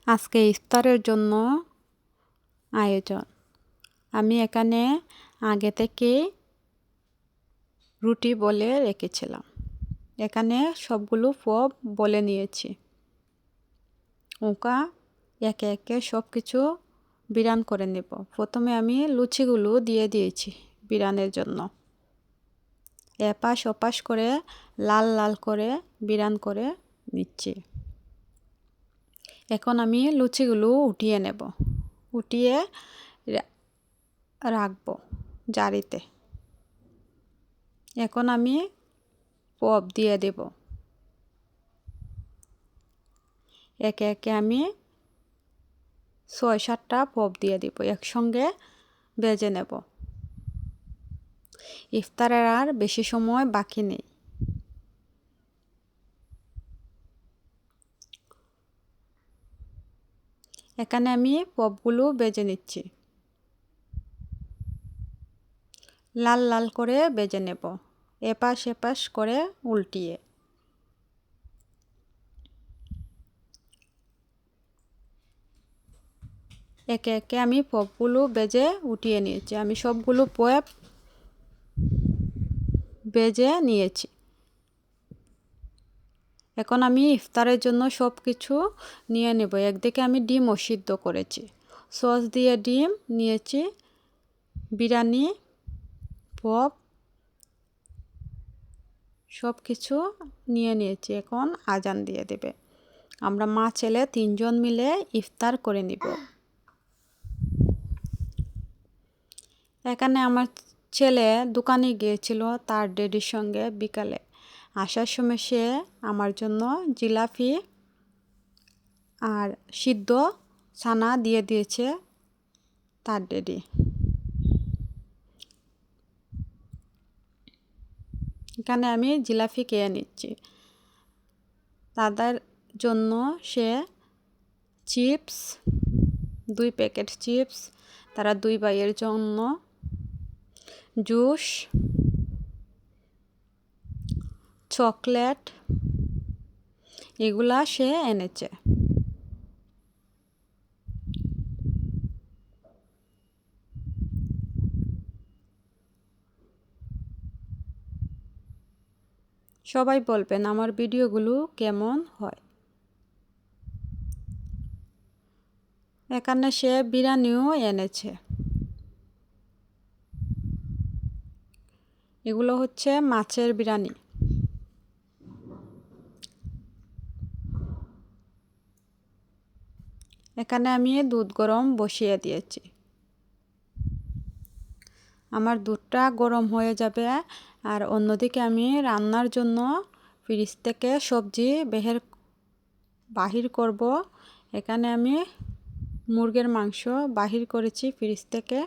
আজকে ইফতারের জন্য আয়োজন। আমি এখানে আগে থেকেই রুটি বলে রেখেছিলাম। এখানে সবগুলো পদ বলে নিয়েছি। ওকা একে একে সব কিছু বিরান করে নেব। প্রথমে আমি লুচিগুলো দিয়ে দিয়েছি বিরানের জন্য। এপাশ ওপাশ করে লাল লাল করে বিরান করে নিচ্ছি। এখন আমি লুচিগুলো উঠিয়ে নেব। উঠিয়ে রাখবো জারিতে। এখন আমি পপ দিয়ে দেব। একে একে আমি ৬-৭টা পপ দিয়ে দিব। একসঙ্গে ভেজে নেব। ইফতারের আর বেশি সময় বাকি নেই। এখানে আমি পপগুলো ভেজে নিচ্ছি। লাল লাল করে ভেজে নেব, এপাশ এপাশ করে উল্টিয়ে। একে একে আমি পপগুলো ভেজে উঠিয়ে নিয়েছি। আমি সবগুলো পপ ভেজে নিয়েছি। এখন আমি ইফতারের জন্য সব কিছু নিয়ে নেব। একদিকে আমি ডিমও সিদ্ধ করেছি। সস দিয়ে ডিম নিয়েছি, বিরিয়ানি, পপ সব কিছু নিয়ে নিয়েছি। এখন আজান দিয়ে দেবে। আমরা মা ছেলে 3 জন মিলে ইফতার করে নিব। এখানে আমার ছেলে দোকানে গিয়েছিল তার ড্যাডির সঙ্গে বিকালে। আসার সময় সে আমার জন্য জিলাপি আর সিদ্ধ ছানা দিয়ে দিয়েছে তার ড্যাডি। এখানে আমি জিলাপি খেয়ে নিচ্ছি। তাদের জন্য সে চিপস, 2 প্যাকেট চিপস, তারা 2 ভাইয়ের জন্য জুস, চকলেট এগুলা সে এনেছে। সবাই বলবেন আমার ভিডিওগুলো কেমন হয়। এখানে সে বিরিয়ানিও এনেছে। এগুলো হচ্ছে মাছের বিরিয়ানি। এখানে আমি দুধ গরম বসিয়ে দিয়েছি। আমার দুধটা গরম হয়ে যাবে আর অন্যদিকে আমি রান্নার জন্য ফ্রিজ থেকে সবজি বাহির করব। এখানে আমি মুরগির মাংস বাহির করেছি ফ্রিজ থেকে।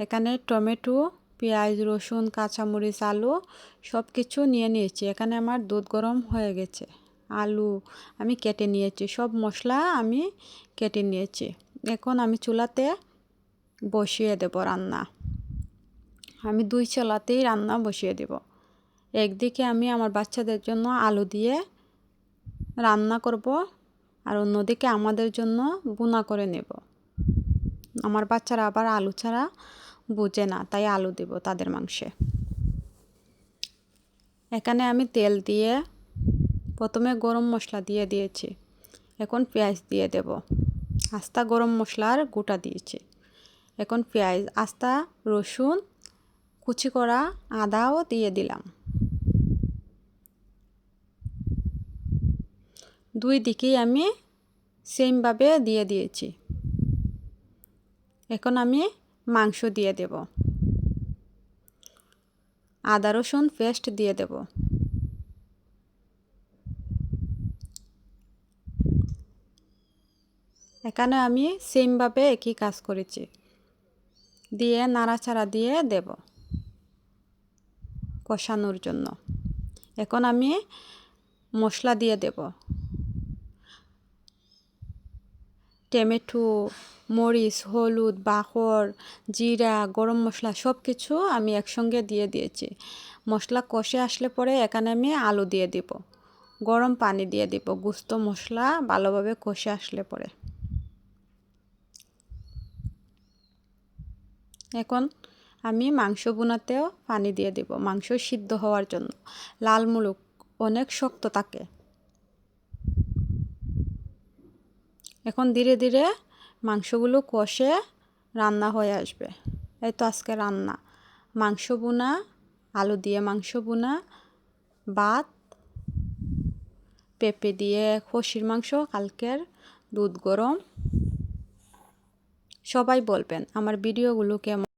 এখানে টমেটো, পেঁয়াজ, রসুন, কাঁচামরিচ, আলু সব কিছু নিয়ে নিয়েছি। এখানে আমার দুধ গরম হয়ে গেছে। আলু আমি কেটে নিয়েছি, সব মশলা আমি কেটে নিয়েছি। এখন আমি চুলাতে বসিয়ে দেব রান্না। আমি 2 চুলাতেই রান্না বসিয়ে দেব। একদিকে আমি আমার বাচ্চাদের জন্য আলু দিয়ে রান্না করব আর অন্যদিকে আমাদের জন্য ভুনা করে নেব। আমার বাচ্চারা আবার আলু ছাড়া বুঝে না, তাই আলু দেব তাদের মাংসে। এখানে আমি তেল দিয়ে প্রথমে গরম মশলা দিয়ে দিয়েছি। এখন পেঁয়াজ দিয়ে দেব। আস্তা গরম মশলার গোটা দিয়েছি। এখন পেঁয়াজ, আস্তা রসুন, কুচি করা আদাও দিয়ে দিলাম। 2 দিকেই আমি সেমভাবে দিয়ে দিয়েছি। এখন আমি মাংস দিয়ে দেব। আদা রসুন পেস্ট দিয়ে দেব। এখানে আমি সেমভাবে একই কাজ করেছি। দিয়ে নাড়াচাড়া দিয়ে দেব কষানোর জন্য। এখন আমি মশলা দিয়ে দেব। টমেটো, মরিচ, হলুদ, বাখর, জিরা, গরম মশলা সব কিছু আমি একসঙ্গে দিয়ে দিয়েছি। মশলা কষে আসলে পরে এখানে আমি আলু দিয়ে দিব। গরম পানি দিয়ে দিব গোস্ত মশলা ভালোভাবে কষে আসলে পরে। এখন আমি মাংস বোনাতেও পানি দিয়ে দেব মাংস সিদ্ধ হওয়ার জন্য। লাল মুলুক অনেক শক্ত থাকে। এখন ধীরে ধীরে মাংসগুলো কষে রান্না হয়ে আসবে। এই তো আজকে রান্না মাংস বোনা, আলু দিয়ে মাংস বোনা, ভাত, পেঁপে দিয়ে খসির মাংস, কালকের দুধ গরম। সবাই বলবেন আমার ভিডিওগুলো কেমন।